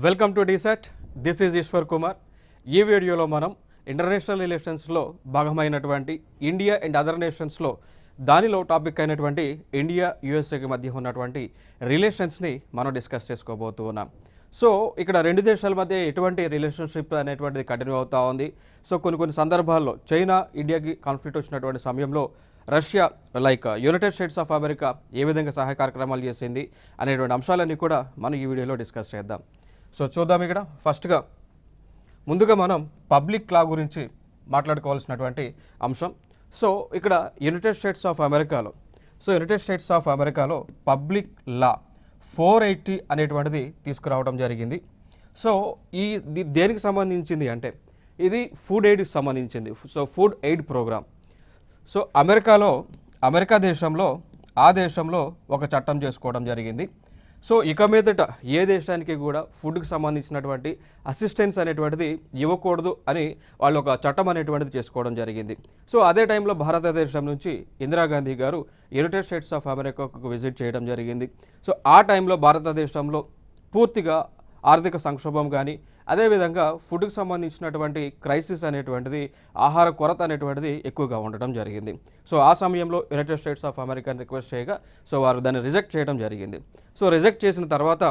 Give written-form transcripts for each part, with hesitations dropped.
Welcome to DSET. This is Eshwar Kumar. ఈ వీడియోలో మనం ఇంటర్నేషనల్ రిలేషన్స్లో భాగమైనటువంటి ఇండియా అండ్ అదర్ నేషన్స్లో దానిలో టాపిక్ అయినటువంటి ఇండియా యుఎస్ఏకి మధ్య ఉన్నటువంటి రిలేషన్స్ని మనం డిస్కస్ చేసుకోబోతూ ఉన్నాం. సో ఇక్కడ రెండు దేశాల మధ్య ఎటువంటి రిలేషన్షిప్ అనేటువంటిది కంటిన్యూ అవుతూ ఉంది. సో కొన్ని సందర్భాల్లో చైనా ఇండియాకి కాన్ఫ్లిక్ట్ వచ్చినటువంటి సమయంలో Russia United States of America ఏ విధంగా సహాయ కార్యక్రమాలు చేసింది అనేటువంటి అంశాలన్నీ కూడా మనం ఈ వీడియోలో డిస్కస్ చేద్దాం. సో చూద్దాం. ఇక్కడ ఫస్ట్గా ముందుగా మనం పబ్లిక్ లా గురించి మాట్లాడుకోవాల్సినటువంటి అంశం. సో ఇక్కడ యునైటెడ్ స్టేట్స్ ఆఫ్ అమెరికాలో పబ్లిక్ లా 480 అనేటువంటిది తీసుకురావడం జరిగింది. సో దేనికి సంబంధించింది అంటే ఇది ఫుడ్ ఎయిడ్కి సంబంధించింది. So food aid programme. So America దేశంలో ఒక చట్టం చేసుకోవడం జరిగింది. సో ఇక మీదట ఏ దేశానికి కూడా ఫుడ్కి సంబంధించినటువంటి అసిస్టెన్స్ అనేటువంటిది ఇవ్వకూడదు అని వాళ్ళు ఒక చట్టం అనేటువంటిది చేసుకోవడం జరిగింది. సో అదే టైంలో భారతదేశం నుంచి ఇందిరాగాంధీ గారు యునైటెడ్ స్టేట్స్ ఆఫ్ అమెరికాకు విజిట్ చేయడం జరిగింది. సో ఆ టైంలో భారతదేశంలో పూర్తిగా ఆర్థిక సంక్షోభం కానీ అదేవిధంగా ఫుడ్కి సంబంధించినటువంటి క్రైసిస్ అనేటువంటిది, ఆహార కొరత అనేటువంటిది ఎక్కువగా ఉండటం జరిగింది. సో ఆ సమయంలో యునైటెడ్ స్టేట్స్ ఆఫ్ అమెరికాని రిక్వెస్ట్ చేయగా సో వారు దాన్ని రిజెక్ట్ చేయడం జరిగింది. సో రిజెక్ట్ చేసిన తర్వాత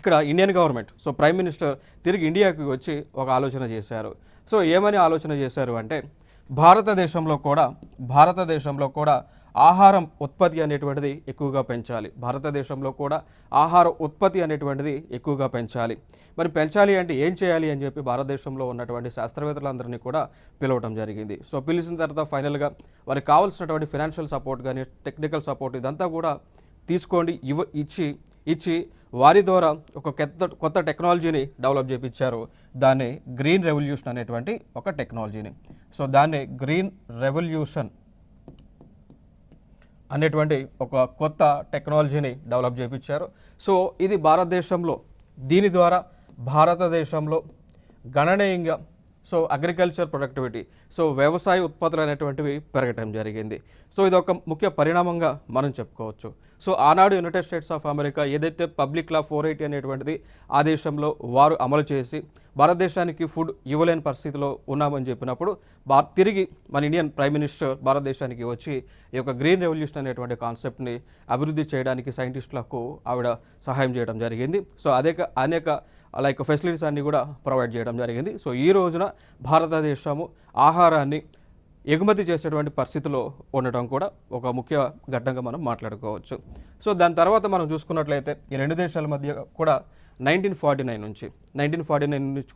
ఇక్కడ Indian government, so prime minister తిరిగి ఇండియాకి వచ్చి ఒక ఆలోచన చేశారు. సో ఏమని ఆలోచన చేశారు అంటే భారతదేశంలో కూడా ఆహారం ఉత్పత్తి అనేటువంటిది ఎక్కువగా పెంచాలి. ఎక్కువగా పెంచాలి. మరి పెంచాలి అంటే ఏం చేయాలి అని చెప్పి భారతదేశంలో ఉన్నటువంటి శాస్త్రవేత్తలందరినీ కూడా పిలవడం జరిగింది. సో పిలిచిన తర్వాత ఫైనల్గా వారికి కావాల్సినటువంటి ఫైనాన్షియల్ సపోర్ట్ కానీ టెక్నికల్ సపోర్ట్ ఇదంతా కూడా తీసుకోండి ఇచ్చి వారి ద్వారా ఒక కొత్త టెక్నాలజీని డెవలప్ చేయించారు. దాన్ని గ్రీన్ రెవల్యూషన్ అనేటువంటి ఒక టెక్నాలజీని. సో దాన్ని గ్రీన్ రెవల్యూషన్ అనేటువంటి ఒక కొత్త టెక్నాలజీని డెవలప్ చేయించారు. సో ఇది దీని ద్వారా భారతదేశంలో గణనీయంగా సో అగ్రికల్చర్ ప్రొడక్టివిటీ, సో వ్యవసాయ ఉత్పత్తులు అనేటువంటివి పెరగటం జరిగింది. సో ఇది ఒక ముఖ్య పరిణామంగా మనం చెప్పుకోవచ్చు. సో ఆనాడు యునైటెడ్ స్టేట్స్ ఆఫ్ అమెరికా ఏదైతే పబ్లిక్ లా 480 అనేటువంటిది ఆ దేశంలో వారు అమలు చేసి భారతదేశానికి ఫుడ్ ఇవ్వలేని పరిస్థితిలో ఉన్నామని చెప్పినప్పుడు తిరిగి మన ఇండియన్ ప్రైమ్ మినిస్టర్ భారతదేశానికి వచ్చి ఈ యొక్క గ్రీన్ రెవల్యూషన్ అనేటువంటి కాన్సెప్ట్ని అభివృద్ధి చేయడానికి సైంటిస్టులకు ఆవిడ సహాయం చేయడం జరిగింది. సో అనేక ఫెసిలిటీస్ అన్నీ కూడా ప్రొవైడ్ చేయడం జరిగింది. సో ఈ రోజున భారతదేశము ఆహారాన్ని ఎగుమతి చేసేటువంటి పరిస్థితిలో ఉండటం కూడా ఒక ముఖ్య ఘట్టంగా మనం మాట్లాడుకోవచ్చు. సో దాని తర్వాత మనం చూసుకున్నట్లయితే ఈ రెండు దేశాల మధ్య కూడా 1949 నుంచి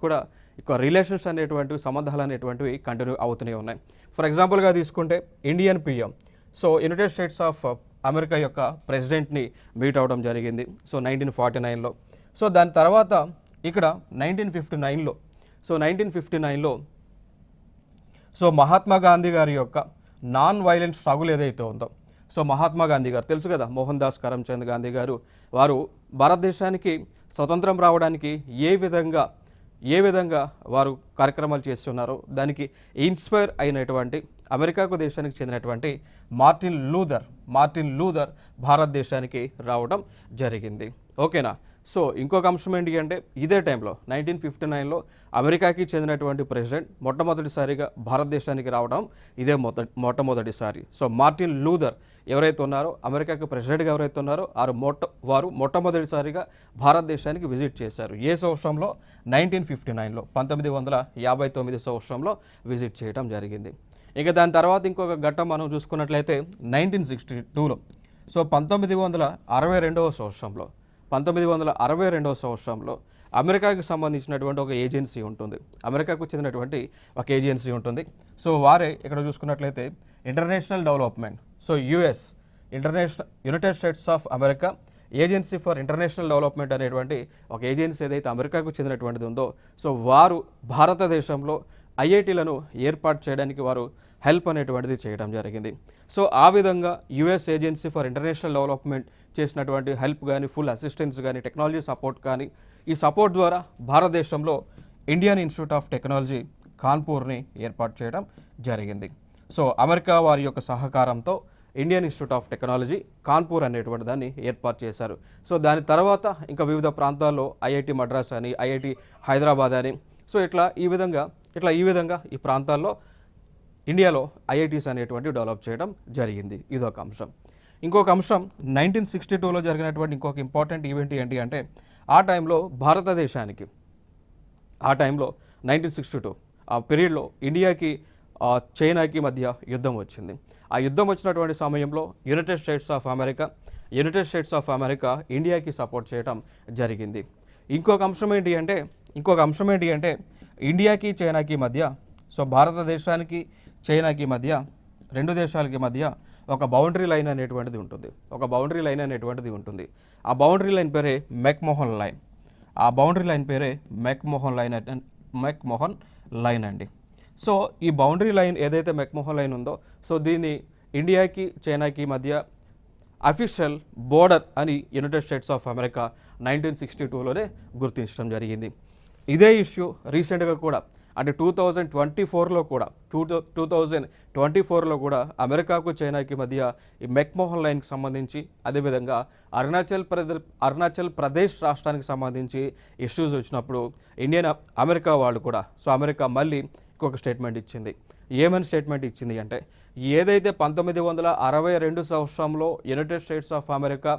కూడా ఇక రిలేషన్స్ అనేటువంటివి, సంబంధాలు అనేటువంటివి కంటిన్యూ అవుతూనే ఉన్నాయి. ఫర్ ఎగ్జాంపుల్గా తీసుకుంటే Indian PM so United States of America యొక్క ప్రెసిడెంట్ని మీట్ అవ్వడం జరిగింది. సో 1949లో. సో దాని తర్వాత ఇక్కడ 1959లో సో మహాత్మా గాంధీ గారి యొక్క నాన్ వైలెంట్ స్ట్రగుల్ ఏదైతే ఉందో, సో మహాత్మా గాంధీ గారు తెలుసు కదా, మోహన్ దాస్ కరమ్చంద్ గాంధీ గారు, వారు భారతదేశానికి స్వతంత్రం రావడానికి ఏ విధంగా వారు కార్యక్రమాలు చేస్తున్నారో దానికి ఇన్స్పైర్ అయినటువంటి అమెరికాకు దేశానికి చెందినటువంటి మార్టిన్ లూథర్ భారతదేశానికి రావడం జరిగింది. ఓకేనా. సో ఇంకొక అంశం ఏంటి అంటే ఇదే టైంలో 1959లో అమెరికాకి చెందినటువంటి ప్రెసిడెంట్ మొట్టమొదటిసారిగా భారతదేశానికి రావడం ఇదే మొట్టమొదటిసారి. సో మార్టిన్ లూథర్ ఎవరైతే ఉన్నారో, అమెరికాకి ప్రెసిడెంట్గా ఎవరైతే ఉన్నారో వారు మొట్టమొదటిసారిగా భారతదేశానికి విజిట్ చేశారు. ఏ సంవత్సరంలో? 1959లో, 1959 సంవత్సరంలో విజిట్ చేయడం జరిగింది. ఇక దాని తర్వాత ఇంకొక ఘట్టం మనం చూసుకున్నట్లయితే 1962లో, సో 1962 సంవత్సరంలో అమెరికాకు సంబంధించినటువంటి ఒక ఏజెన్సీ ఉంటుంది, అమెరికాకు చెందినటువంటి ఒక ఏజెన్సీ ఉంటుంది. సో వారే ఇక్కడ చూసుకున్నట్లయితే international development, so United States of America agency for international development అనేటువంటి ఒక ఏజెన్సీ ఏదైతే అమెరికాకు చెందినటువంటిది ఉందో, సో వారు భారతదేశంలో ఐఐటీలను ఏర్పాటు చేయడానికి వారు హెల్ప్ అనేటువంటిది చేయడం జరిగింది. సో ఆ విధంగా US agency for international development చేసినటువంటి హెల్ప్ కానీ, ఫుల్ అసిస్టెన్స్ కానీ, టెక్నాలజీ సపోర్ట్ కానీ, ఈ సపోర్ట్ ద్వారా భారతదేశంలో ఇండియన్ ఇన్స్టిట్యూట్ ఆఫ్ టెక్నాలజీ కాన్పూర్ని ఏర్పాటు చేయడం జరిగింది. సో అమెరికా వారి యొక్క సహకారంతో Indian institute of technology Kanpur అనేటువంటి దాన్ని ఏర్పాటు చేశారు. సో దాని తర్వాత ఇంకా వివిధ ప్రాంతాల్లో ఐఐటి మద్రాస్ అని, ఐఐటి హైదరాబాద్ అని, సో ఇట్లా ఈ విధంగా ఈ ప్రాంతాల్లో ఇండియాలో ఐఐటీస్ అనేటువంటివి డెవలప్ చేయడం జరిగింది. ఇదొక అంశం. ఇంకొక అంశం 1962లో జరిగినటువంటి ఇంకొక ఇంపార్టెంట్ ఈవెంట్ ఏంటి అంటే ఆ టైంలో 1962 ఆ పీరియడ్లో ఇండియాకి చైనాకి మధ్య యుద్ధం వచ్చింది. ఆ యుద్ధం వచ్చినటువంటి సమయంలో యునైటెడ్ స్టేట్స్ ఆఫ్ అమెరికా ఇండియాకి సపోర్ట్ చేయడం జరిగింది. ఇంకొక అంశం ఏంటి అంటే ఇండియాకి చైనాకి మధ్య, సో భారతదేశానికి చైనాకి మధ్య, రెండు దేశాలకి మధ్య ఒక బౌండరీ లైన్ అనేటువంటిది ఉంటుంది. ఆ బౌండరీ లైన్ పేరే మెక్మోహన్ లైన్ అండి. సో ఈ బౌండరీ లైన్ ఏదైతే మెక్మోహన్ లైన్ ఉందో, సో దీన్ని ఇండియాకి చైనాకి మధ్య అఫీషియల్ బోర్డర్ అని యునైటెడ్ స్టేట్స్ ఆఫ్ అమెరికా 1962లోనే గుర్తించడం జరిగింది. ఇదే ఇష్యూ రీసెంట్గా కూడా అంటే 2024లో కూడా అమెరికాకు చైనాకి మధ్య ఈ మెక్మోహన్ లైన్కి సంబంధించి, అదేవిధంగా అరుణాచల్ ప్రదేశ్ రాష్ట్రానికి సంబంధించి ఇష్యూస్ వచ్చినప్పుడు అమెరికా వాళ్ళు కూడా, సో అమెరికా మళ్ళీ ఇంకొక స్టేట్మెంట్ ఇచ్చింది. ఏమని స్టేట్మెంట్ ఇచ్చింది అంటే ఏదైతే 1962 సంవత్సరంలో United States of America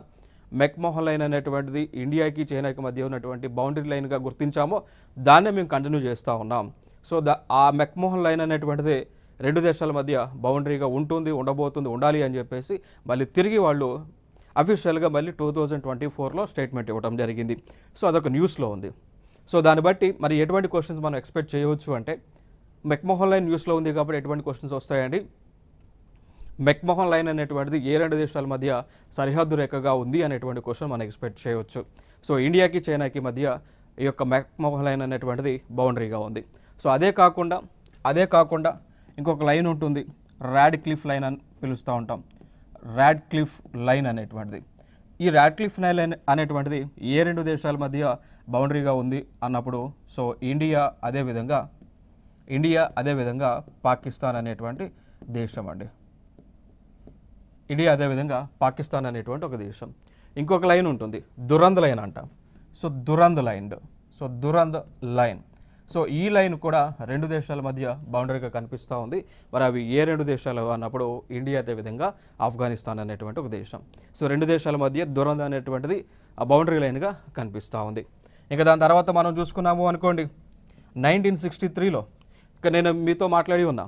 McMahon line అనేటువంటిది ఇండియాకి చైనాకి మధ్య ఉన్నటువంటి బౌండరీ లైన్గా గుర్తించామో దాన్నే మేము కంటిన్యూ చేస్తూ ఉన్నాం. సో ఆ మెక్మోహన్ లైన్ అనేటువంటిది రెండు దేశాల మధ్య బౌండరీగా ఉండాలి అని చెప్పేసి మళ్ళీ తిరిగి వాళ్ళు అఫీషియల్గా మళ్ళీ 2024లో స్టేట్మెంట్ ఇవ్వడం జరిగింది. సో అదొక న్యూస్లో ఉంది. సో దాన్ని బట్టి మరి ఎటువంటి క్వశ్చన్స్ మనం ఎక్స్పెక్ట్ చేయవచ్చు అంటే మెక్మోహన్ లైన్ న్యూస్లో ఉంది కాబట్టి ఎటువంటి క్వశ్చన్స్ వస్తాయండి. మెక్మోహన్ లైన్ అనేటువంటిది ఏ రెండు దేశాల మధ్య సరిహద్దు రేఖగా ఉంది అనేటువంటి క్వశ్చన్ మనం ఎక్స్పెక్ట్ చేయవచ్చు. సో ఇండియాకి చైనాకి మధ్య ఈ యొక్క మెక్మోహన్ లైన్ అనేటువంటిది బౌండరీగా ఉంది. సో అదే కాకుండా ఇంకొక లైన్ ఉంటుంది, రాడ్క్లిఫ్ లైన్ అని పిలుస్తూ ఉంటాం. రాడ్క్లిఫ్ లైన్ అనేటువంటిది, ఈ రాడ్క్లిఫ్ లైన్ అనేటువంటిది ఏ రెండు దేశాల మధ్య బౌండరీగా ఉంది అన్నప్పుడు, సో ఇండియా అదేవిధంగా పాకిస్తాన్ అనేటువంటి దేశం అండి. పాకిస్తాన్ అనేటువంటి ఒక దేశం. ఇంకొక లైన్ ఉంటుంది, దురంద్ లైన్ అంటాం. So దురంద్ line. సో ఈ లైన్ కూడా రెండు దేశాల మధ్య బౌండరీగా కనిపిస్తూ ఉంది. మరి అవి ఏ రెండు దేశాలు అన్నప్పుడు ఇండియా, అదేవిధంగా ఆఫ్ఘనిస్తాన్ అనేటువంటి ఒక దేశం. సో రెండు దేశాల మధ్య దురంద్ అనేటువంటిది ఆ బౌండరీ లైన్గా కనిపిస్తూ ఉంది. ఇంకా దాని తర్వాత మనం చూసుకున్నాము అనుకోండి 1963లో, ఇక నేను మీతో మాట్లాడి ఉన్నా,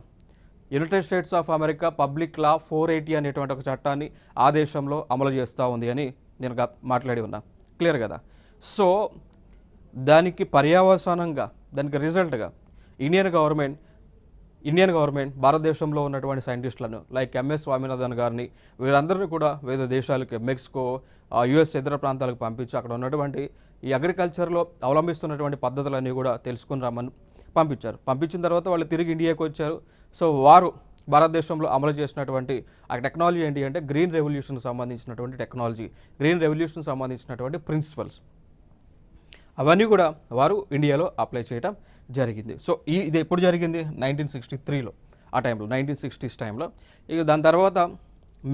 United States of America public law 480 అనేటువంటి ఒక చట్టాన్ని ఆ దేశంలో అమలు చేస్తూ ఉంది అని నేను మాట్లాడి ఉన్నా. క్లియర్ కదా? సో దానికి పర్యవసానంగా, దానికి రిజల్ట్గా ఇండియన్ గవర్నమెంట్ భారతదేశంలో ఉన్నటువంటి సైంటిస్టులను లైక్ ఎంఎస్ స్వామినాథన్ గారిని, వీరందరినీ కూడా వివిధ దేశాలకి, మెక్సికో, యుఎస్ ఇతర ప్రాంతాలకు పంపించి అక్కడ ఉన్నటువంటి ఈ అగ్రికల్చర్లో అవలంబిస్తున్నటువంటి పద్ధతులన్నీ కూడా తెలుసుకుని రమ్మని పంపించారు. పంపించిన తర్వాత వాళ్ళు తిరిగి ఇండియాకి వచ్చారు. సో వారు భారతదేశంలో అమలు చేసినటువంటి ఆ టెక్నాలజీ ఏంటి అంటే గ్రీన్ రెవల్యూషన్కి సంబంధించినటువంటి టెక్నాలజీ, గ్రీన్ రెవల్యూషన్కి సంబంధించినటువంటి ప్రిన్సిపల్స్ అవన్నీ కూడా వారు ఇండియాలో అప్లై చేయడం జరిగింది. సో ఇది ఎప్పుడు జరిగింది? 1963లో, ఆ టైంలో 1960s టైంలో. ఇక దాని తర్వాత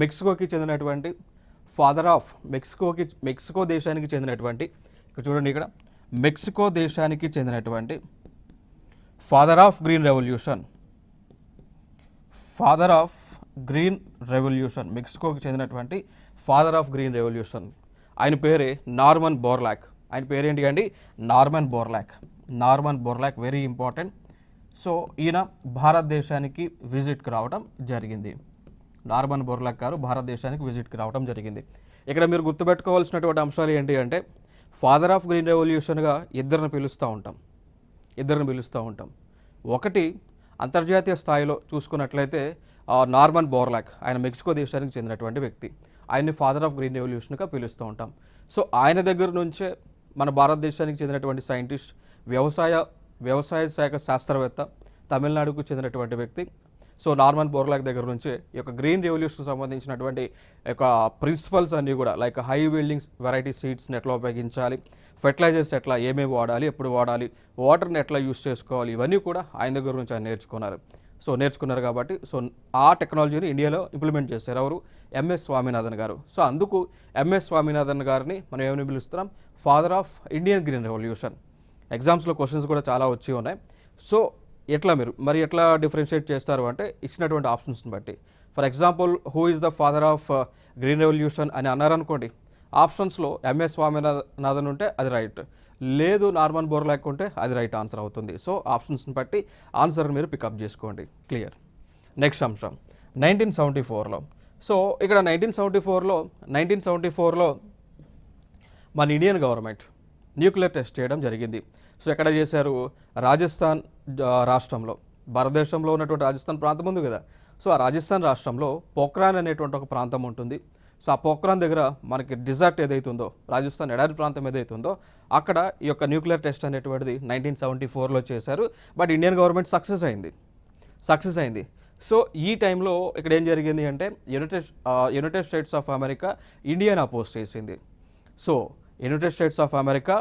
మెక్సికోకి చెందినటువంటి మెక్సికో దేశానికి చెందినటువంటి, ఇక్కడ చూడండి, ఇక్కడ మెక్సికో దేశానికి చెందినటువంటి ఫాదర్ ఆఫ్ గ్రీన్ రెవల్యూషన్, మెక్సికోకి చెందినటువంటి ఫాదర్ ఆఫ్ గ్రీన్ రెవల్యూషన్, ఆయన పేరే నార్మన్ బోర్లాక్. ఆయన పేరేంటి అండి? Norman Borlaug, very important. So ఈయన భారతదేశానికి విజిట్కి రావడం జరిగింది. నార్మన్ బోర్లాక్ గారు భారతదేశానికి విజిట్కి రావడం జరిగింది. ఇక్కడ మీరు గుర్తుపెట్టుకోవాల్సినటువంటి అంశాలు ఏంటి అంటే ఫాదర్ ఆఫ్ గ్రీన్ రెవల్యూషన్గా ఇద్దరిని పిలుస్తూ ఉంటాం. ఒకటి అంతర్జాతీయ స్థాయిలో చూసుకున్నట్లయితే నార్మన్ బోర్లాక్, ఆయన మెక్సికో దేశానికి చెందినటువంటి వ్యక్తి. ఆయన్ని ఫాదర్ ఆఫ్ గ్రీన్ రెవల్యూషన్గా పిలుస్తూ ఉంటాం. సో ఆయన దగ్గర నుంచే మన భారతదేశానికి చెందినటువంటి సైంటిస్ట్, వ్యవసాయ శాఖ శాస్త్రవేత్త, తమిళనాడుకు చెందినటువంటి వ్యక్తి. సో నార్మన్ బోర్లాక్ దగ్గర నుంచే ఈ యొక్క గ్రీన్ రెవల్యూషన్కి సంబంధించినటువంటి యొక్క ప్రిన్సిపల్స్ అన్నీ కూడా లైక్ హై వీల్డింగ్ వెరైటీ సీడ్స్ని ఎట్లా ఉపయోగించాలి, ఫెర్టిలైజర్స్ ఎట్లా ఏమేమి వాడాలి, ఎప్పుడు వాడాలి, వాటర్ని ఎట్లా యూస్ చేసుకోవాలి, ఇవన్నీ కూడా ఆయన దగ్గర నుంచి ఆయన నేర్చుకున్నారు. సో నేర్చుకున్నారు కాబట్టి సో ఆ టెక్నాలజీని ఇండియాలో ఇంప్లిమెంట్ చేశారు ఎవరు, ఎంఎస్ స్వామినాథన్ గారు. సో అందుకు ఎంఎస్ స్వామినాథన్ గారిని మనం ఏమని పిలుస్తున్నాం, father of Indian green revolution. ఎగ్జామ్స్లో క్వశ్చన్స్ కూడా చాలా వచ్చి ఉన్నాయి. సో ఎట్లా డిఫరెన్షియేట్ చేస్తారు అంటే ఇచ్చినటువంటి ఆప్షన్స్ని బట్టి. For example who is the father of green revolution అని అన్నారనుకోండి, ఆప్షన్స్లో ఎంఎస్ స్వామినాథన్ ఉంటే అది రైట్, లేదు నార్మన్ బోర్లాక్ ఉంటే అది రైట్ ఆన్సర్ అవుతుంది. సో ఆప్షన్స్ని బట్టి ఆన్సర్ మీరు పికప్ చేసుకోండి. క్లియర్. నెక్స్ట్ అంశం 1974లో. సో ఇక్కడ 1974లో మన ఇండియన్ గవర్నమెంట్ న్యూక్లియర్ టెస్ట్ చేయడం జరిగింది. సో ఎక్కడ చేశారు, రాజస్థాన్ రాష్ట్రంలో, భారతదేశంలో ఉన్నటువంటి రాజస్థాన్ ప్రాంతం ఉంది కదా, సో ఆ రాజస్థాన్ రాష్ట్రంలో పోఖ్రాన్ అనేటువంటి ఒక ప్రాంతం ఉంటుంది. సో ఆ పోఖ్రాన్ దగ్గర మనకి డిజర్ట్ ఏదైతుందో, రాజస్థాన్ ఎడారి ప్రాంతం ఏదైతుందో అక్కడ ఈ యొక్క న్యూక్లియర్ టెస్ట్ అనేటువంటిది 1974లో చేశారు. బట్ ఇండియన్ గవర్నమెంట్ సక్సెస్ అయింది. సో ఈ టైంలో ఇక్కడ ఏం జరిగింది అంటే యునైటెడ్ స్టేట్స్ ఆఫ్ అమెరికా ఇండియాని అపోజ్ చేసింది. So United States of America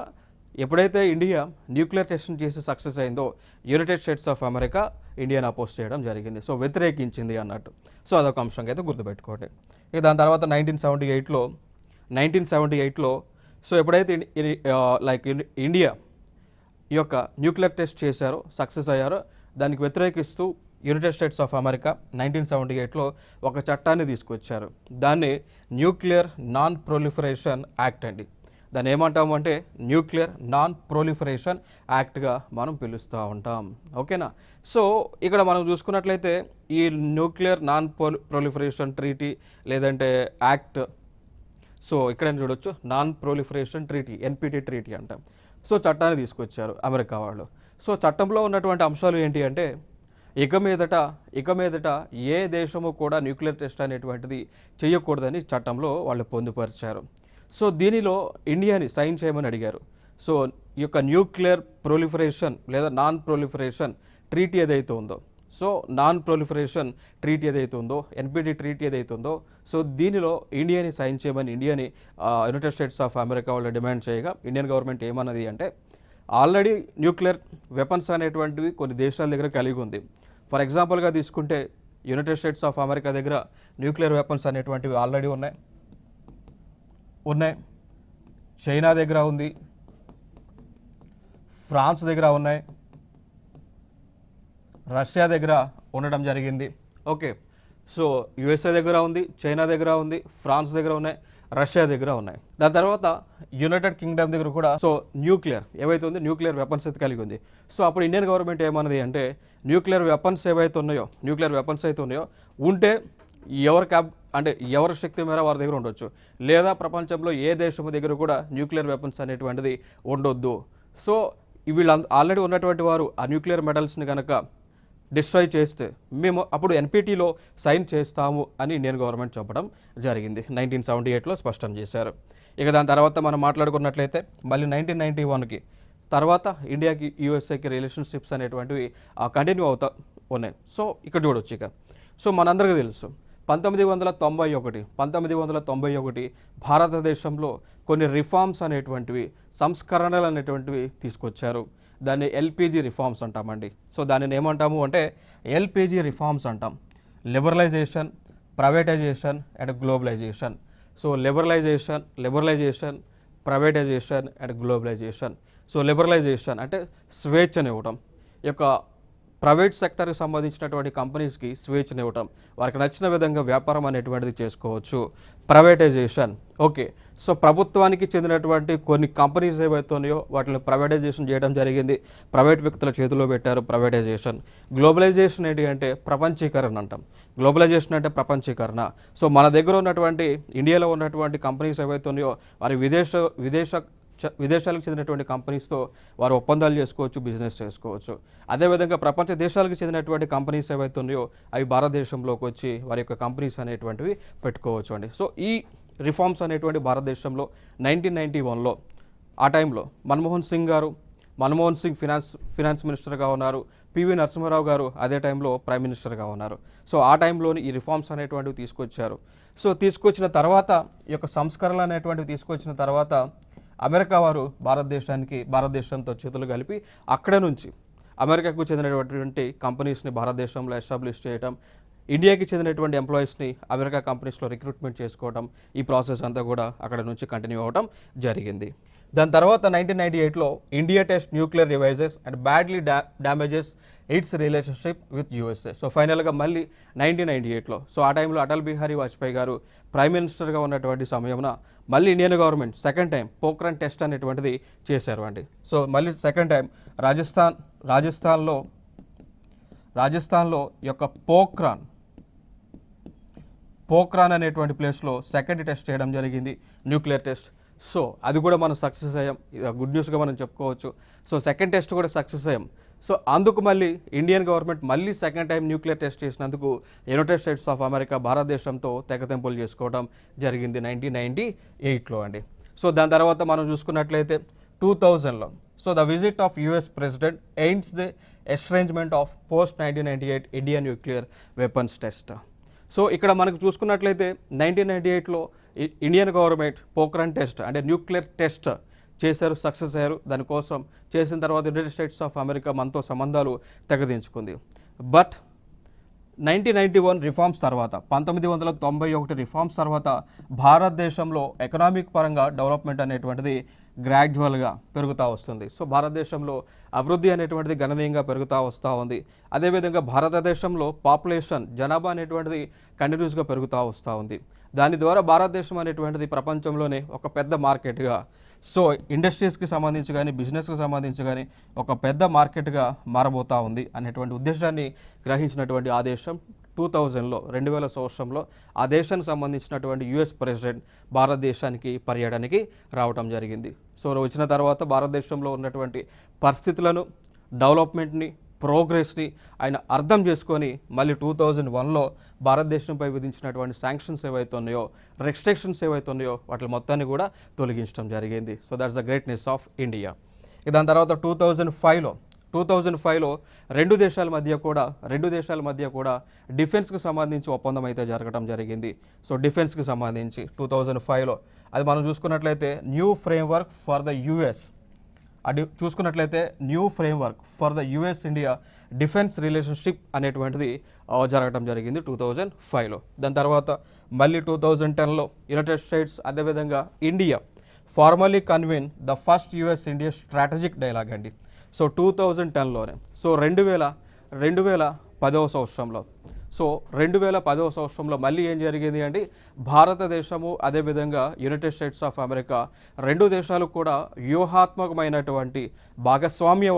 ఎప్పుడైతే ఇండియా న్యూక్లియర్ టెస్ట్ చేసి సక్సెస్ అయిందో, యునైటెడ్ స్టేట్స్ ఆఫ్ అమెరికా ఇండియాని అపోజ్ చేయడం జరిగింది. సో వ్యతిరేకించింది అన్నట్టు. సో అదొక అంశంగా అయితే గుర్తుపెట్టుకోండి. ఇక దాని తర్వాత 1978లో సో ఎప్పుడైతే ఇండియా ఈ యొక్క న్యూక్లియర్ టెస్ట్ చేశారో, సక్సెస్ అయ్యారో, దానికి వ్యతిరేకిస్తూ యునైటెడ్ స్టేట్స్ ఆఫ్ అమెరికా 1978లో ఒక చట్టాన్ని తీసుకొచ్చారు. దాన్ని న్యూక్లియర్ నాన్ ప్రొలిఫరేషన్ యాక్ట్ అండి. దాన్ని ఏమంటాము అంటే న్యూక్లియర్ నాన్ ప్రొలిఫరేషన్ యాక్ట్గా మనం పిలుస్తూ ఉంటాం. ఓకేనా. సో ఇక్కడ మనం చూసుకున్నట్లయితే ఈ న్యూక్లియర్ నాన్ ప్రొలిఫరేషన్ ట్రీటీ లేదంటే యాక్ట్, సో ఇక్కడ చూడొచ్చు non proliferation treaty, NPT treaty అంటాం. సో చట్టాన్ని తీసుకొచ్చారు అమెరికా వాళ్ళు. సో చట్టంలో ఉన్నటువంటి అంశాలు ఏంటి అంటే ఇక మీదట ఏ దేశము కూడా న్యూక్లియర్ టెస్ట్ అనేటువంటిది చేయకూడదని చట్టంలో వాళ్ళు పొందుపరిచారు. సో దీనిలో ఇండియాని సైన్ చేయమని అడిగారు. సో ఈ యొక్క న్యూక్లియర్ ప్రొలిఫరేషన్ లేదా నాన్ ప్రొలిఫరేషన్ ట్రీటీ ఏదైతే ఉందో, సో నాన్ ప్రొలిఫరేషన్ ట్రీటీ ఏదైతే ఉందో, ఎన్పిటి ట్రీటీ ఏదైతే ఉందో, సో దీనిలో ఇండియాని సైన్ చేయమని యునైటెడ్ స్టేట్స్ ఆఫ్ అమెరికా వాళ్ళు డిమాండ్ చేయగా ఇండియన్ గవర్నమెంట్ ఏమన్నది అంటే ఆల్రెడీ న్యూక్లియర్ వెపన్స్ అనేటువంటివి కొన్ని దేశాల దగ్గర కలిగి ఉంది. ఫర్ ఎగ్జాంపుల్గా తీసుకుంటే యునైటెడ్ స్టేట్స్ ఆఫ్ అమెరికా దగ్గర న్యూక్లియర్ వెపన్స్ అనేటువంటివి ఆల్రెడీ ఉన్నాయి. చైనా దగ్గర ఉంది, ఫ్రాన్స్ దగ్గర ఉన్నాయి, రష్యా దగ్గర ఉండడం జరిగింది. ఓకే. సో యుఎస్ఏ దగ్గర ఉంది, చైనా దగ్గర ఉంది, ఫ్రాన్స్ దగ్గర ఉన్నాయి, రష్యా దగ్గర ఉన్నాయి. దాని తర్వాత యునైటెడ్ కింగ్డమ్ దగ్గర కూడా సో న్యూక్లియర్ ఏవైతే ఉంది, న్యూక్లియర్ వెపన్స్ అయితే కలిగి ఉంది. సో అప్పుడు ఇండియన్ గవర్నమెంట్ ఏమన్నది అంటే న్యూక్లియర్ వెపన్స్ అయితే ఉన్నాయో ఉంటే ఎవరి శక్తి మేర వారి దగ్గర ఉండొచ్చు, లేదా ప్రపంచంలో ఏ దేశం దగ్గర కూడా న్యూక్లియర్ వెపన్స్ అనేటువంటిది ఉండొద్దు. సో వీళ్ళు ఆల్రెడీ ఉన్నటువంటి వారు ఆ న్యూక్లియర్ మెటల్స్ని కనుక డిస్ట్రాయ్ చేస్తే మేము అప్పుడు ఎన్పిటిలో సైన్ చేస్తాము అని ఇండియన్ గవర్నమెంట్ చెప్పడం జరిగింది. 1978లో స్పష్టం చేశారు. ఇక దాని తర్వాత మనం మాట్లాడుకున్నట్లయితే మళ్ళీ 1991కి తర్వాత ఇండియాకి యూఎస్ఏకి రిలేషన్షిప్స్ అనేటువంటివి కంటిన్యూ అవుతా ఉన్నాయి. సో ఇక్కడ చూడొచ్చు. ఇక సో మనందరికీ తెలుసు 1991 భారతదేశంలో కొన్ని రిఫార్మ్స్ అనేటువంటివి, సంస్కరణలు అనేటువంటివి తీసుకొచ్చారు. దాన్ని ఎల్పిజి రిఫార్మ్స్ అంటామండి. సో దానిని ఏమంటాము అంటే ఎల్పిజి రిఫార్మ్స్ అంటాం. Liberalisation, privatisation and globalisation. So liberalisation, privatisation and globalisation. So liberalisation అంటే స్వేచ్ఛనివ్వటం, ఈ యొక్క ప్రైవేట్ సెక్టర్కి సంబంధించినటువంటి కంపెనీస్కి స్వేచ్ఛనివ్వటం, వారికి నచ్చిన విధంగా వ్యాపారం అనేటువంటిది చేసుకోవచ్చు. Privatisation, okay. సో ప్రభుత్వానికి చెందినటువంటి కొన్ని కంపెనీస్ ఏవైతే ఉన్నాయో వాటిని ప్రైవేటైజేషన్ చేయడం జరిగింది, ప్రైవేట్ వ్యక్తుల చేతిలో పెట్టారు ప్రైవేటైజేషన్. గ్లోబలైజేషన్ ఏంటి అంటే ప్రపంచీకరణ అంటాం. గ్లోబలైజేషన్ అంటే ప్రపంచీకరణ. సో మన దగ్గర ఉన్నటువంటి ఇండియాలో ఉన్నటువంటి కంపెనీస్ ఏవైతే ఉన్నాయో వారి విదేశాలకు చెందినటువంటి కంపెనీస్తో వారు ఒప్పందాలు చేసుకోవచ్చు, బిజినెస్ చేసుకోవచ్చు. అదేవిధంగా ప్రపంచ దేశాలకు చెందినటువంటి కంపెనీస్ ఏవైతే ఉన్నాయో అవి భారతదేశంలోకి వచ్చి వారి యొక్క కంపెనీస్ అనేటువంటివి పెట్టుకోవచ్చు అండి. సో ఈ రిఫార్మ్స్ అనేటువంటి భారతదేశంలో 1991లో ఆ టైంలో మన్మోహన్ సింగ్ ఫినాన్స్ మినిస్టర్గా ఉన్నారు, పివి నరసింహారావు గారు అదే టైంలో ప్రైమ్ మినిస్టర్గా ఉన్నారు. సో ఆ టైంలోని ఈ రిఫార్మ్స్ అనేటువంటివి తీసుకొచ్చారు. సో తీసుకొచ్చిన తర్వాత ఈ యొక్క సంస్కరణలు అనేటువంటివి తీసుకొచ్చిన తర్వాత అమెరికా వారు భారతదేశంతో చేతులు కలిపి అక్కడ నుంచి అమెరికాకు చెందినటువంటి కంపెనీస్ని భారతదేశంలో ఎస్టాబ్లిష్ చేయటం, ఇండియాకి చెందినటువంటి ఎంప్లాయీస్ని అమెరికా కంపెనీస్లో రిక్రూట్మెంట్ చేసుకోవడం, ఈ ప్రాసెస్ అంతా కూడా అక్కడ నుంచి కంటిన్యూ అవ్వడం జరిగింది. దాని తర్వాత 1998లో India test nuclear devices and badly damages its relationship with USA. So ఫైనల్గా మళ్ళీ 1998లో, సో ఆ టైంలో అటల్ బిహారీ వాజ్పేయి గారు ప్రైమ్ మినిస్టర్గా ఉన్నటువంటి సమయంలో మళ్ళీ Indian government second time Pokhran test అనేటువంటిది చేశారు అండి. సో మళ్ళీ సెకండ్ టైం రాజస్థాన్లో ఈ యొక్క పోఖ్రాన్ అనేటువంటి ప్లేస్లో సెకండ్ టెస్ట్ చేయడం జరిగింది, న్యూక్లియర్ టెస్ట్. సో అది కూడా మనం సక్సెస్ అయ్యాం, గుడ్ న్యూస్గా మనం చెప్పుకోవచ్చు. సో సెకండ్ టెస్ట్ కూడా సక్సెస్ అయ్యాం. సో అందుకు మళ్ళీ ఇండియన్ గవర్నమెంట్ మళ్ళీ సెకండ్ టైం న్యూక్లియర్ టెస్ట్ చేసినందుకు యునైటెడ్ స్టేట్స్ ఆఫ్ అమెరికా భారతదేశంతో తెగతెంపులు చేసుకోవడం జరిగింది 1998లో అండి. సో దాని తర్వాత మనం చూసుకున్నట్లయితే 2000లో, so the visit of US president aims the estrangement of post 1998 Indian nuclear weapons test. So ఇక్కడ మనకు చూసుకున్నట్లయితే 1998లో ఇండియన్ గవర్నమెంట్ పోఖ్రాన్ టెస్ట్ అంటే న్యూక్లియర్ టెస్ట్ చేశారు, సక్సెస్ అయ్యారు. దానికోసం చేసిన తర్వాత యునైటెడ్ స్టేట్స్ ఆఫ్ అమెరికా మనతో సంబంధాలు తెగదించుకుంది. బట్ 1991 రిఫార్మ్స్ తర్వాత, 1991 రిఫార్మ్స్ తర్వాత భారతదేశంలో ఎకనామిక్ పరంగా డెవలప్మెంట్ అనేటువంటిది గ్రాడ్యువల్గా పెరుగుతూ వస్తుంది. సో భారతదేశంలో అభివృద్ధి అనేటువంటిది గణనీయంగా పెరుగుతూ వస్తూ ఉంది. అదేవిధంగా భారతదేశంలో పాపులేషన్ జనాభా అనేటువంటిది కంటిన్యూస్గా పెరుగుతూ వస్తూ ఉంది. దాని ద్వారా భారతదేశం అనేటువంటిది ప్రపంచంలోనే ఒక పెద్ద మార్కెట్గా, సో ఇండస్ట్రీస్కి సంబంధించి కానీ బిజినెస్కి సంబంధించి కానీ ఒక పెద్ద మార్కెట్గా మారబోతూ ఉంది అనేటువంటి ఉద్దేశాన్ని గ్రహించినటువంటి ఆ దేశం 2000లో 2000 సంవత్సరంలో ఆ దేశానికి సంబంధించినటువంటి యుఎస్ ప్రెసిడెంట్ భారతదేశానికి పర్యటనకి రావడం జరిగింది. సో వచ్చిన తర్వాత భారతదేశంలో ఉన్నటువంటి పరిస్థితులను, డెవలప్మెంట్ని, ప్రోగ్రెస్ని ఆయన అర్థం చేసుకొని మళ్ళీ 2001లో భారతదేశంపై విధించినటువంటి శాంక్షన్స్ ఏవైతే ఉన్నాయో, రెస్ట్రిక్షన్స్ ఏవైతే ఉన్నాయో వాటి మొత్తాన్ని కూడా తొలగించడం జరిగింది. So that's the greatness of India. దాని తర్వాత 2005లో రెండు దేశాల మధ్య కూడా డిఫెన్స్కి సంబంధించి ఒప్పందం అయితే జరగడం జరిగింది. సో డిఫెన్స్కి సంబంధించి 2005లో అది మనం చూసుకున్నట్లయితే new framework for the US India defence relationship అనేటువంటిది జరగడం జరిగింది 2005లో. దాని తర్వాత మళ్ళీ 2010లో యునైటెడ్ స్టేట్స్ అదేవిధంగా India formally convene the first US India strategic dialogue అండి. సో 2010లోనే, సో 2010వ సంవత్సరంలో, సో 2010వ సంవత్సరంలో మళ్ళీ ఏం జరిగింది అంటే భారతదేశము అదేవిధంగా యునైటెడ్ స్టేట్స్ ఆఫ్ అమెరికా రెండు దేశాలు కూడా వ్యూహాత్మకమైనటువంటి భాగస్వామ్య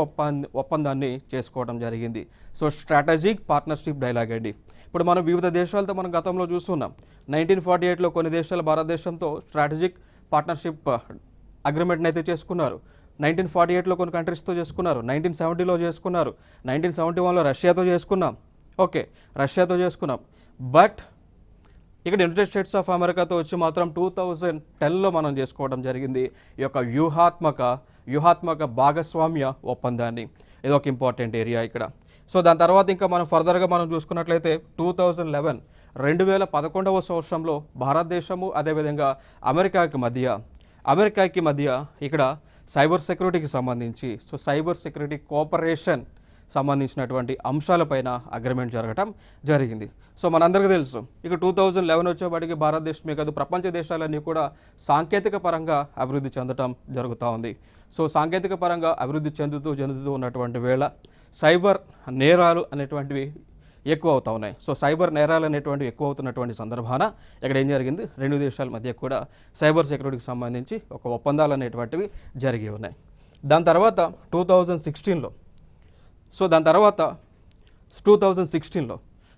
ఒప్పందాన్ని చేసుకోవడం జరిగింది. సో స్ట్రాటజిక్ పార్ట్నర్షిప్ డైలాగ్ అండి. ఇప్పుడు మనం వివిధ దేశాలతో మనం గతంలో చూస్తున్నాం. 1948లో కొన్ని దేశాలు భారతదేశంతో స్ట్రాటజిక్ పార్ట్నర్షిప్ అగ్రిమెంట్ని అయితే చేసుకున్నారు. 1948లో కొన్ని కంట్రీస్తో చేసుకున్నారు, 1970లో చేసుకున్నారు, 1971లో రష్యాతో చేసుకున్నాం. రష్యాతో చేసుకున్నాం. బట్ ఇక్కడ యునైటెడ్ స్టేట్స్ ఆఫ్ అమెరికాతో వచ్చి మాత్రం 2010లో మనం చేసుకోవడం జరిగింది ఈ యొక్క వ్యూహాత్మక భాగస్వామ్య ఒప్పందాన్ని. ఇది ఒక ఇంపార్టెంట్ ఏరియా ఇక్కడ. సో దాని తర్వాత ఇంకా మనం ఫర్దర్గా మనం చూసుకున్నట్లయితే 2011వ సంవత్సరంలో భారతదేశము అదేవిధంగా అమెరికాకి మధ్య ఇక్కడ సైబర్ సెక్యూరిటీకి సంబంధించి, సో సైబర్ సెక్యూరిటీ కోఆపరేషన్ సంబంధించినటువంటి అంశాలపైన అగ్రిమెంట్ జరగటం జరిగింది. సో మనందరికీ తెలుసు ఇక 2011 వచ్చేవాడికి భారతదేశమే కాదు ప్రపంచ దేశాలన్నీ కూడా సాంకేతిక పరంగా అభివృద్ధి చెందటం జరుగుతూ ఉంది. సో సాంకేతిక పరంగా అభివృద్ధి చెందుతూ ఉన్నటువంటి వేళ సైబర్ నేరాలు అనేటువంటివి ఎక్కువ అవుతూ ఉన్నాయి. సో సైబర్ నేరాలు అనేటువంటివి ఎక్కువ అవుతున్నటువంటి సందర్భాన ఇక్కడ ఏం జరిగింది, రెండు దేశాల మధ్య కూడా సైబర్ సెక్యూరిటీకి సంబంధించి ఒక ఒప్పందాలు అనేటువంటివి జరిగి ఉన్నాయి. దాని తర్వాత 2016లో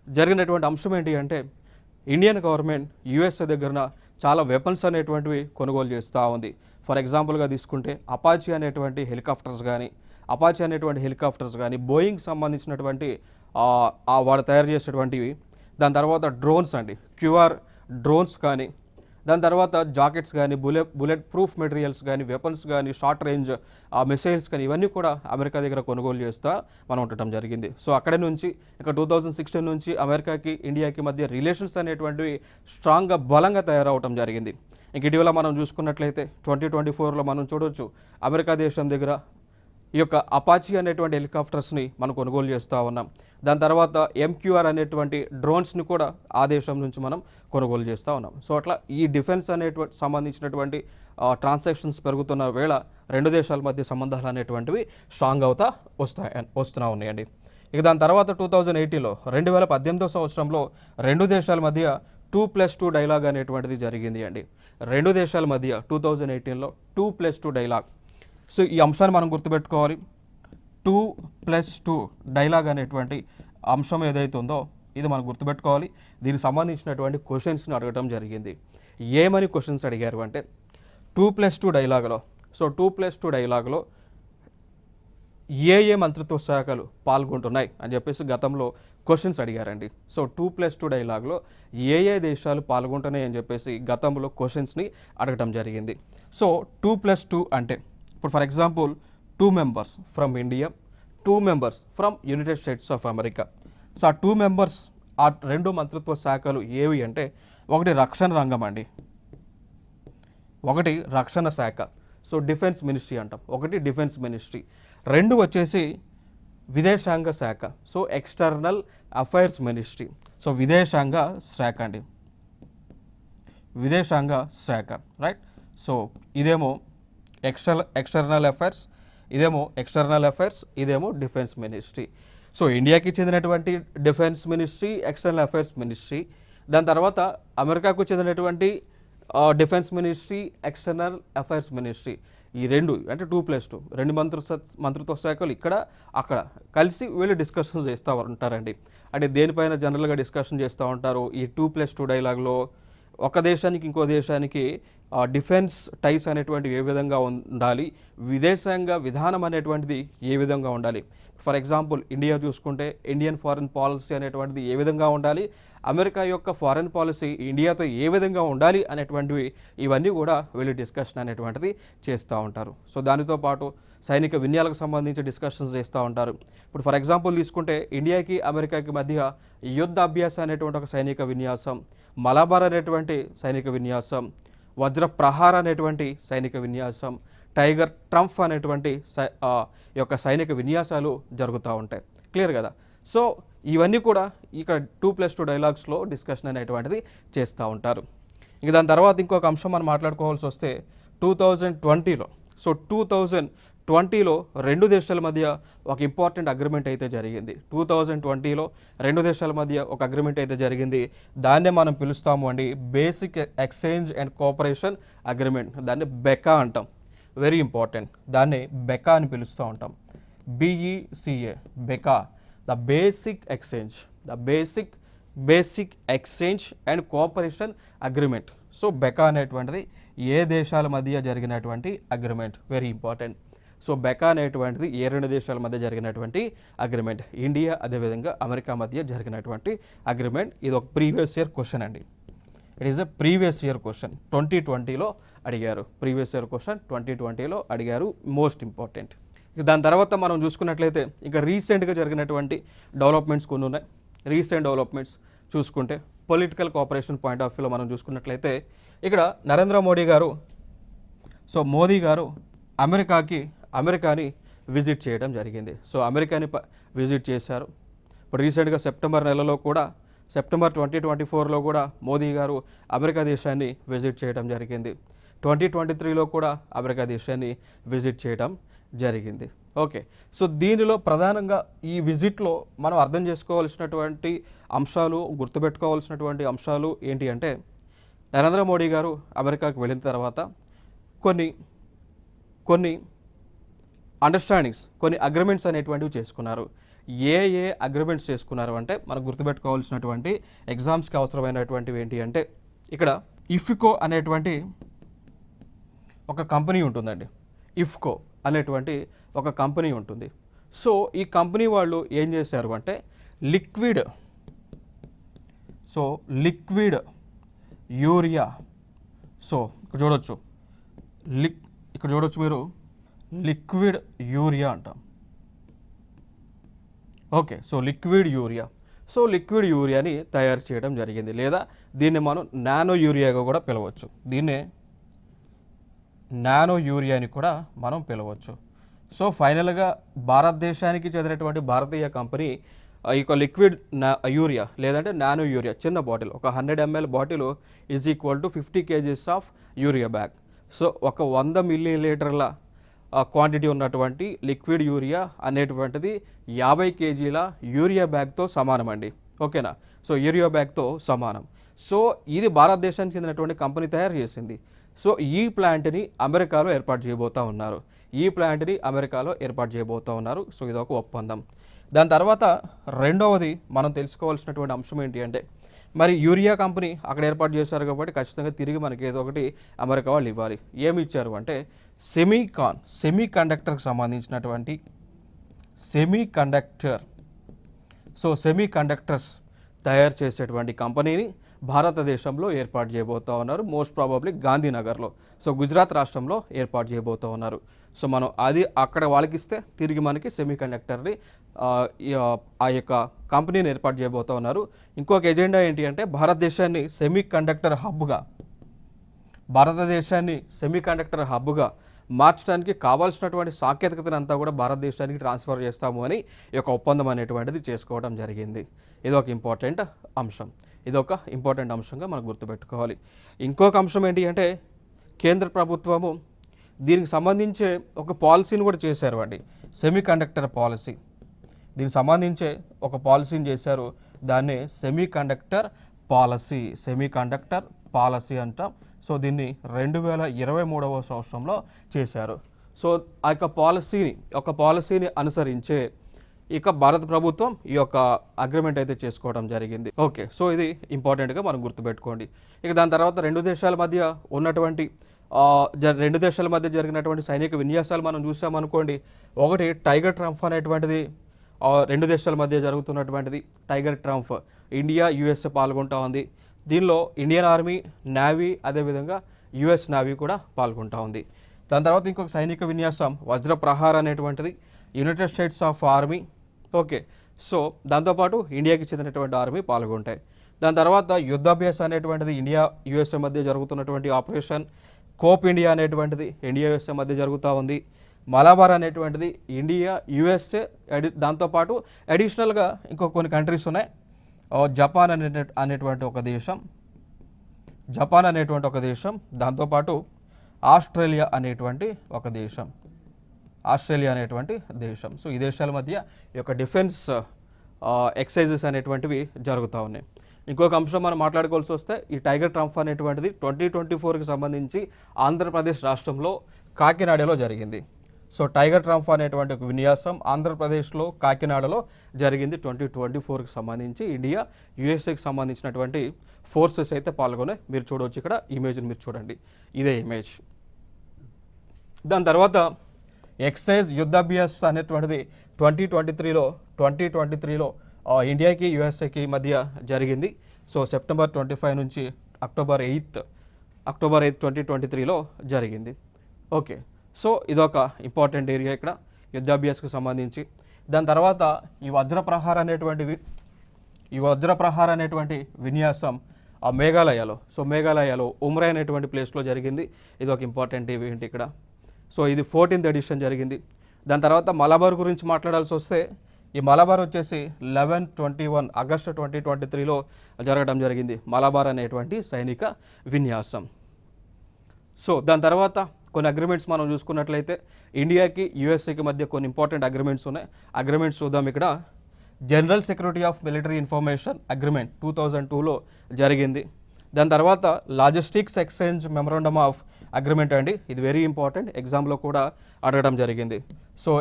జరిగినటువంటి అంశం ఏంటి అంటే ఇండియన్ గవర్నమెంట్ యుఎస్ఏ దగ్గర చాలా వెపన్స్ అనేటువంటివి కొనుగోలు చేస్తూ ఉంది. ఫర్ ఎగ్జాంపుల్గా తీసుకుంటే అపాచీ అనేటువంటి హెలికాప్టర్స్ కానీ బోయింగ్ సంబంధించినటువంటి వాడు తయారు చేసేటువంటివి, దాని తర్వాత డ్రోన్స్ అండి, క్యూఆర్ డ్రోన్స్ కానీ, దాని తర్వాత జాకెట్స్ కానీ, బుల్లెట్ ప్రూఫ్ మెటీరియల్స్ కానీ, వెపన్స్ కానీ, షార్ట్ రేంజ్ మిసైల్స్ కానీ ఇవన్నీ కూడా అమెరికా దగ్గర కొనుగోలు చేస్తూ మనం ఉండటం జరిగింది. సో అక్కడి నుంచి ఇక 2016 నుంచి అమెరికాకి ఇండియాకి మధ్య రిలేషన్స్ అనేటువంటివి స్ట్రాంగ్గా బలంగా తయారవటం జరిగింది. ఇంక ఇటీవల మనం చూసుకున్నట్లయితే 2024లో మనం చూడవచ్చు అమెరికా దేశం దగ్గర ఈ యొక్క అపాచీ అనేటువంటి హెలికాప్టర్స్ని మనం కొనుగోలు చేస్తూ ఉన్నాం. దాని తర్వాత MQR అనేటువంటి డ్రోన్స్ని కూడా ఆ దేశం నుంచి మనం కొనుగోలు చేస్తూ ఉన్నాం. సో అట్లా ఈ డిఫెన్స్ అనేటువంటి సంబంధించినటువంటి ట్రాన్సాక్షన్స్ పెరుగుతున్న వేళ రెండు దేశాల మధ్య సంబంధాలు అనేటువంటివి స్ట్రాంగ్ అవుతా వస్తూ ఉన్నాయండి. ఇక దాని తర్వాత 2018లో 2018వ సంవత్సరంలో రెండు దేశాల మధ్య 2+2 డైలాగ్ అనేటువంటిది జరిగింది అండి. రెండు దేశాల మధ్య 2018లో 2+2 డైలాగ్. సో ఈ అంశాన్ని మనం గుర్తుపెట్టుకోవాలి. 2+2 డైలాగ్ అనేటువంటి అంశం ఏదైతే ఉందో ఇది మనం గుర్తుపెట్టుకోవాలి. దీనికి సంబంధించినటువంటి క్వశ్చన్స్ని అడగడం జరిగింది. ఏమని క్వశ్చన్స్ అడిగారు అంటే 2+2 డైలాగ్లో, సో 2+2 డైలాగ్లో ఏ మంత్రిత్వ శాఖలు పాల్గొంటున్నాయి అని చెప్పేసి గతంలో క్వశ్చన్స్ అడిగారండి. సో 2+2 డైలాగ్లో ఏ దేశాలు పాల్గొంటున్నాయి అని చెప్పేసి గతంలో క్వశ్చన్స్ని అడగడం జరిగింది. సో 2+2 అంటే ఇప్పుడు for example 2 members from India, 2 members from United States of America. So ఆ 2 మెంబర్స్ ఆ రెండు మంత్రిత్వ శాఖలు ఏవి అంటే ఒకటి రక్షణ రంగం అండి, ఒకటి రక్షణ శాఖ, సో డిఫెన్స్ మినిస్ట్రీ అంటాం, ఒకటి డిఫెన్స్ మినిస్ట్రీ. రెండు వచ్చేసి విదేశాంగ శాఖ, so external affairs ministry. So విదేశాంగ శాఖ అండి, విదేశాంగ శాఖ, రైట్. సో ఇదేమో ఎక్స్టర్నల్ అఫైర్స్, ఇదేమో ఎక్స్టర్నల్ అఫైర్స్, ఇదేమో డిఫెన్స్ మినిస్ట్రీ. సో ఇండియాకి చెందినటువంటి defence ministry, external affairs ministry. దాని తర్వాత అమెరికాకు చెందినటువంటి defence ministry, external affairs ministry. ఈ రెండు అంటే 2+2 రెండు మంత్రిత్వ శాఖలు ఇక్కడ అక్కడ కలిసి వీళ్ళు డిస్కషన్స్ చేస్తూ ఉంటారండి. అంటే దేనిపైన జనరల్గా డిస్కషన్ చేస్తూ ఉంటారు ఈ 2+2 డైలాగ్లో. ఒక దేశానికి ఇంకో దేశానికి డిఫెన్స్ టైస్ అనేటువంటివి ఏ విధంగా ఉండాలి, విదేశాంగ విధానం అనేటువంటిది ఏ విధంగా ఉండాలి. ఫర్ ఎగ్జాంపుల్ ఇండియా చూసుకుంటే ఇండియన్ ఫారెన్ పాలసీ అనేటువంటిది ఏ విధంగా ఉండాలి, అమెరికా యొక్క ఫారెన్ పాలసీ ఇండియాతో ఏ విధంగా ఉండాలి అనేటువంటివి ఇవన్నీ కూడా వీళ్ళు డిస్కషన్ అనేటువంటిది చేస్తూ ఉంటారు. సో దానితో పాటు సైనిక విన్యాలకు సంబంధించి డిస్కషన్స్ చేస్తూ ఉంటారు. ఇప్పుడు ఫర్ ఎగ్జాంపుల్ తీసుకుంటే ఇండియాకి అమెరికాకి మధ్య యుద్ధ అభ్యాస అనేటువంటి ఒక సైనిక విన్యాసం, మలబార్ అనేటువంటి సైనిక విన్యాసం, వజ్ర ప్రహార అనేటువంటి సైనిక విన్యాసం, టైగర్ ట్రంప్ అనేటువంటి యొక్క సైనిక విన్యాసాలు జరుగుతూ ఉంటాయి. క్లియర్ కదా. సో ఇవన్నీ కూడా ఇక్కడ 2+2 డైలాగ్స్లో డిస్కషన్ అనేటువంటిది చేస్తూ ఉంటారు. ఇక దాని తర్వాత ఇంకొక అంశం మనం మాట్లాడుకోవాల్సి వస్తే 2020లో, సో 2020లో రెండు దేశాల మధ్య ఒక ఇంపార్టెంట్ అగ్రిమెంట్ అయితే జరిగింది. 2020లో రెండు దేశాల మధ్య ఒక అగ్రిమెంట్ అయితే జరిగింది. దాన్నే మనం పిలుస్తాము అండి basic exchange and cooperation agreement. దాన్ని బెకా అంటాం. Very important. దాన్ని బెకా అని పిలుస్తూ ఉంటాం. BECA, BECA, the basic exchange, the basic exchange and cooperation agreement. So BECA అనేటువంటిది ఏ దేశాల మధ్య జరిగినటువంటి agreement, very important. So BECA అనేటువంటిది ఏ రెండు దేశాల మధ్య జరిగినటువంటి అగ్రిమెంట్, ఇండియా అదేవిధంగా అమెరికా మధ్య జరిగినటువంటి అగ్రిమెంట్. ఇది ఒక ప్రీవియస్ ఇయర్ క్వశ్చన్ అండి. It is a previous year question. 2020లో అడిగారు. ప్రీవియస్ ఇయర్ క్వశ్చన్ 2020లో అడిగారు. Most important. ఇక దాని తర్వాత మనం చూసుకున్నట్లయితే ఇక రీసెంట్గా జరిగినటువంటి డెవలప్మెంట్స్ కొన్ని ఉన్నాయి. రీసెంట్ డెవలప్మెంట్స్ చూసుకుంటే పొలిటికల్ కోఆపరేషన్ పాయింట్ ఆఫ్ వ్యూలో మనం చూసుకున్నట్లయితే ఇక్కడ నరేంద్ర మోడీ గారు, సో మోదీ గారు అమెరికాని విజిట్ చేయడం జరిగింది. సో అమెరికాని విజిట్ చేశారు. ఇప్పుడు రీసెంట్గా సెప్టెంబర్ నెలలో కూడా, సెప్టెంబర్ 2024లో కూడా మోదీ గారు అమెరికా దేశాన్ని విజిట్ చేయడం జరిగింది. 2023లో కూడా అమెరికా దేశాన్ని విజిట్ చేయడం జరిగింది. ఓకే. సో దీనిలో ప్రధానంగా ఈ విజిట్లో మనం అర్థం చేసుకోవాల్సినటువంటి అంశాలు, గుర్తుపెట్టుకోవాల్సినటువంటి అంశాలు ఏంటి అంటే నరేంద్ర మోడీ గారు అమెరికాకు వెళ్ళిన తర్వాత కొన్ని అండర్స్టాండింగ్స్, కొన్ని అగ్రిమెంట్స్ అనేటువంటివి చేసుకున్నారు. ఏ అగ్రిమెంట్స్ చేసుకున్నారు అంటే మనం గుర్తుపెట్టుకోవాల్సినటువంటి ఎగ్జామ్స్కి అవసరమైనటువంటివి ఏంటి అంటే ఇక్కడ ఇఫ్కో అనేటువంటి ఒక కంపెనీ ఉంటుందండి. ఇఫ్కో అనేటువంటి ఒక కంపెనీ ఉంటుంది. సో ఈ కంపెనీ వాళ్ళు ఏం చేశారు అంటే లిక్విడ్ యూరియా, సో ఇక్కడ చూడొచ్చు మీరు లిక్విడ్ యూరియా అంటాం. ఓకే. సో లిక్విడ్ యూరియాని తయారు చేయడం జరిగింది, లేదా దీన్ని మనం నానో యూరియాగా కూడా పిలవచ్చు. దీన్నే నానో యూరియాని కూడా మనం పిలవచ్చు. సో ఫైనల్గా భారతదేశానికి చెందినటువంటి భారతీయ కంపెనీ ఈ యొక్క లిక్విడ్ యూరియా లేదంటే నానో యూరియా చిన్న బాటిల్ ఒక 100 ml bottle is equal to 50 kgs of urea bag. So ఒక 100 ml క్వాంటిటీ ఉన్నటువంటి లిక్విడ్ యూరియా అనేటువంటిది 50 kgల యూరియా బ్యాగ్తో సమానం అండి. ఓకేనా? సో యూరియా బ్యాగ్తో సమానం. సో ఇది భారతదేశానికి చెందినటువంటి కంపెనీ తయారు చేసింది. సో ఈ ప్లాంట్ని అమెరికాలో ఏర్పాటు చేయబోతూ ఉన్నారు. సో ఇది ఒక ఒప్పందం. దాని తర్వాత రెండవది మనం తెలుసుకోవాల్సినటువంటి అంశం ఏంటి అంటే, మరి యూరియా కంపెనీ అక్కడ ఏర్పాటు చేశారు కాబట్టి ఖచ్చితంగా తిరిగి మనకి ఏదో ఒకటి అమెరికా వాళ్ళు ఇవ్వాలి. ఏమి ఇచ్చారు అంటే సెమీ కండక్టర్కి సంబంధించినటువంటి సెమీ కండక్టర్స్ తయారు చేసేటువంటి కంపెనీని భారతదేశంలో ఏర్పాటు చేయబోతూ ఉన్నారు. మోస్ట్ ప్రాబబ్లీ గాంధీనగర్లో, సో గుజరాత్ రాష్ట్రంలో ఏర్పాటు చేయబోతూ ఉన్నారు. సో మనం అది అక్కడ వాళ్ళకి ఇస్తే తిరిగి మనకి సెమీ కండక్టర్ని ఆ యొక్క కంపెనీని ఏర్పాటు చేయబోతూ ఉన్నారు. ఇంకొక ఎజెండా ఏంటి అంటే భారతదేశాన్ని సెమీ కండక్టర్ హబ్గా మార్చడానికి కావాల్సినటువంటి సాంకేతికతను అంతా కూడా భారతదేశానికి ట్రాన్స్ఫర్ చేస్తాము అని ఈ యొక్క ఒప్పందం అనేటువంటిది చేసుకోవడం జరిగింది. ఇది ఒక ఇంపార్టెంట్ అంశంగా మనం గుర్తుపెట్టుకోవాలి. ఇంకొక అంశం ఏంటి అంటే కేంద్ర ప్రభుత్వము దీనికి సంబంధించే ఒక పాలసీని కూడా చేశారు అండి. సెమీ కండక్టర్ పాలసీని చేశారు. దాన్ని సెమీ కండక్టర్ పాలసీ అంటాం. సో దీన్ని 2023వ సంవత్సరంలో చేశారు. సో ఆ యొక్క పాలసీని అనుసరించే ఇక భారత ప్రభుత్వం ఈ యొక్క అగ్రిమెంట్ అయితే చేసుకోవడం జరిగింది. ఓకే, సో ఇది ఇంపార్టెంట్గా మనం గుర్తుపెట్టుకోండి. ఇక దాని తర్వాత రెండు దేశాల మధ్య జరిగినటువంటి సైనిక విన్యాసాలు మనం చూసామనుకోండి. ఒకటి టైగర్ ట్రంప్ అనేటువంటిది రెండు దేశాల మధ్య జరుగుతున్నటువంటిది. టైగర్ ట్రంప్ ఇండియా యుఎస్ఏ పాల్గొంటూ ఉంది. దీనిలో ఇండియన్ ఆర్మీ, నేవీ, అదేవిధంగా యుఎస్ నేవీ కూడా పాల్గొంటూ ఉంది. దాని తర్వాత ఇంకొక సైనిక విన్యాసం వజ్రప్రహార్ అనేటువంటిది United States of army. Okay, so దాంతోపాటు ఇండియాకి చెందినటువంటి ఆర్మీ పాల్గొంటాయి. దాని తర్వాత యుద్ధాభ్యాస అనేటువంటిది ఇండియా యుఎస్ఏ మధ్య జరుగుతున్నటువంటి ఆపరేషన్. కోప్ ఇండియా అనేటువంటిది ఇండియా యుఎస్ఏ మధ్య జరుగుతూ ఉంది. మలబార్ అనేటువంటిది ఇండియా యుఎస్ఏ, దాంతోపాటు అడిషనల్గా ఇంకో కొన్ని కంట్రీస్ ఉన్నాయి. జపాన్ అనేటువంటి ఒక దేశం, దాంతోపాటు ఆస్ట్రేలియా అనేటువంటి దేశం. సో ఈ దేశాల మధ్య ఈ యొక్క డిఫెన్స్ ఎక్సర్సైజెస్ అనేటువంటివి జరుగుతూ ఉన్నాయి. ఇంకొక అంశం మనం మాట్లాడుకోవాల్సి వస్తే ఈ టైగర్ ట్రంప్ అనేటువంటిది 2024కి సంబంధించి ఆంధ్రప్రదేశ్ రాష్ట్రంలో కాకినాడలో జరిగింది. సో టైగర్ ట్రంప్ అనేటువంటి ఒక విన్యాసం ఆంధ్రప్రదేశ్లో కాకినాడలో జరిగింది. 2024కి సంబంధించి ఇండియా యుఎస్ఏకి సంబంధించినటువంటి ఫోర్సెస్ అయితే పాల్గొనే. మీరు చూడవచ్చు ఇక్కడ ఇమేజ్ని మీరు చూడండి, ఇదే ఇమేజ్. దాని తర్వాత ఎక్సైజ్ యుద్ధాభ్యాస్ అనేటువంటిది 2023లో ఇండియాకి యుఎస్ఏకి మధ్య జరిగింది. సో సెప్టెంబర్ 25 నుంచి అక్టోబర్ 8, 2023లో జరిగింది. ఓకే, సో ఇదొక ఇంపార్టెంట్ ఏరియా ఇక్కడ యుద్ధాభ్యాస్కి సంబంధించి. దాని తర్వాత ఈ వజ్రప్రహార్ అనేటువంటి విన్యాసం మేఘాలయలో ఉమ్రై అనేటువంటి ప్లేస్లో జరిగింది. ఇది ఒక ఇంపార్టెంట్ ఈవెంట్ ఇక్కడ. సో ఇది 14th ఎడిషన్ జరిగింది. దాని తర్వాత మలబార్ గురించి మాట్లాడాల్సి వస్తే ఈ మలబార్ వచ్చేసి 11-21 ఆగస్టు 2023లో జరగడం జరిగింది. మలబార్ అనేటువంటి సైనిక విన్యాసం. సో దాని తర్వాత కొన్ని అగ్రిమెంట్స్ మనం చూసుకున్నట్లయితే ఇండియాకి యుఎస్ఏకి మధ్య కొన్ని ఇంపార్టెంట్ అగ్రిమెంట్స్ ఉన్నాయి. అగ్రిమెంట్స్ చూద్దాం ఇక్కడ. General security of military information agreement 2002లో జరిగింది. దాని తర్వాత logistics exchange memorandum of agreement అండి, ఇది వెరీ ఇంపార్టెంట్, ఎగ్జామ్లో కూడా అడగడం జరిగింది. సో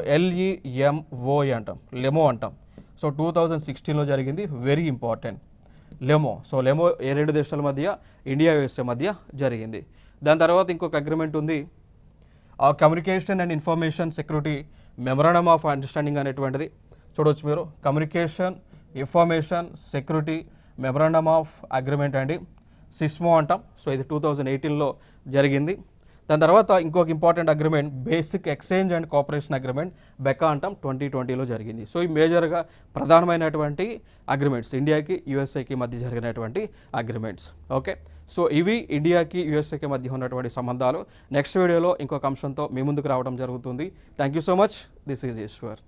లెమో అంటాం. సో 2016లో జరిగింది, వెరీ ఇంపార్టెంట్ లెమో. సో లెమో ఏ రెండు దేశాల మధ్య, ఇండియా యుఎస్ఏ మధ్య జరిగింది. దాని తర్వాత ఇంకొక అగ్రిమెంట్ ఉంది, communication and information security memorandum of understanding అనేటువంటిది చూడవచ్చు మీరు. Communication information security memorandum of agreement అండి, సిస్మో అంటాం. సో ఇది 2018లో జరిగింది. దాని తర్వాత ఇంకొక important agreement basic exchange and cooperation agreement BECA అంటాం 2020లో జరిగింది. సో ఈ మేజర్గా ప్రధానమైనటువంటి అగ్రిమెంట్స్ ఇండియాకి యూఎస్ఏకి మధ్య జరిగినటువంటి అగ్రిమెంట్స్. ఓకే, సో ఇవి ఇండియాకి యూఎస్ఏకి మధ్య ఉన్నటువంటి సంబంధాలు. నెక్స్ట్ వీడియోలో ఇంకొక అంశంతో మీ ముందుకు రావడం జరుగుతుంది. Thank you so much. This is Eshwar.